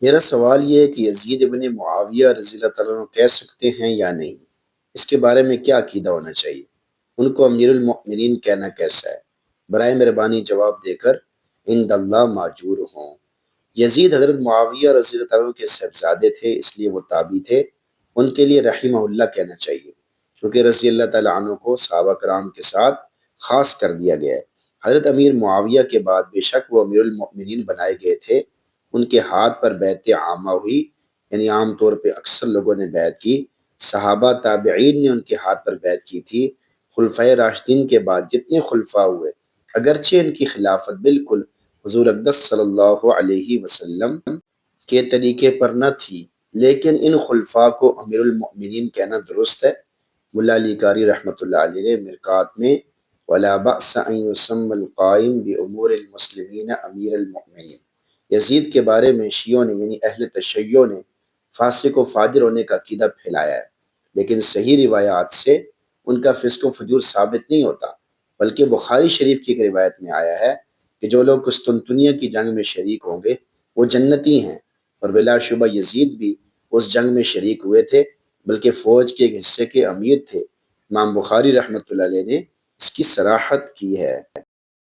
میرا سوال یہ ہے کہ یزید ابن معاویہ رضی اللہ تعالیٰ عنہ کہہ سکتے ہیں یا نہیں؟ اس کے بارے میں کیا عقیدہ ہونا چاہیے؟ ان کو امیر المؤمنین کہنا کیسا ہے؟ برائے مہربانی جواب دے کر عند اللہ ماجور ہوں۔ یزید حضرت معاویہ رضی اللہ تعالیٰ عنہ کے صاحبزادے تھے، اس لیے وہ تابعی تھے۔ ان کے لیے رحمہ اللہ کہنا چاہیے، کیونکہ رضی اللہ تعالیٰ عنہ کو صحابہ کرام کے ساتھ خاص کر دیا گیا ہے۔ حضرت امیر معاویہ کے بعد بے شک وہ امیر المؤمنین بنائے گئے تھے۔ ان کے ہاتھ پر بیعت عامہ ہوئی، یعنی عام طور پہ اکثر لوگوں نے بیعت کی۔ صحابہ تابعین نے ان کے ہاتھ پر بیعت کی تھی۔ خلفائے راشدین کے بعد جتنے خلفاء ہوئے، اگرچہ ان کی خلافت بالکل حضور اقدس صلی اللہ علیہ وسلم کے طریقے پر نہ تھی، لیکن ان خلفاء کو امیر المؤمنین کہنا درست ہے۔ ملا علی قاری رحمۃ اللہ علیہ نے مرکات میں وَلَا بَأْسَ أَن يُسَمَّ الْقَائِمُ بِأُمُورِ الْمُسْلِمِينَ أَمِيرَ الْمُؤْمِنِينَ، یزید کے بارے میں شیعوں نے یعنی اہل تشیع نے فاسق و فاجر ہونے کا عقیدہ پھیلایا ہے، لیکن صحیح روایات سے ان کا فسق و فجور ثابت نہیں ہوتا، بلکہ بخاری شریف کی ایک روایت میں آیا ہے کہ جو لوگ قسطنطنیہ کی جنگ میں شریک ہوں گے وہ جنتی ہیں، اور بلا شبہ یزید بھی اس جنگ میں شریک ہوئے تھے، بلکہ فوج کے ایک حصے کے امیر تھے۔ امام بخاری رحمۃ اللہ علیہ نے اس کی صراحت کی ہے۔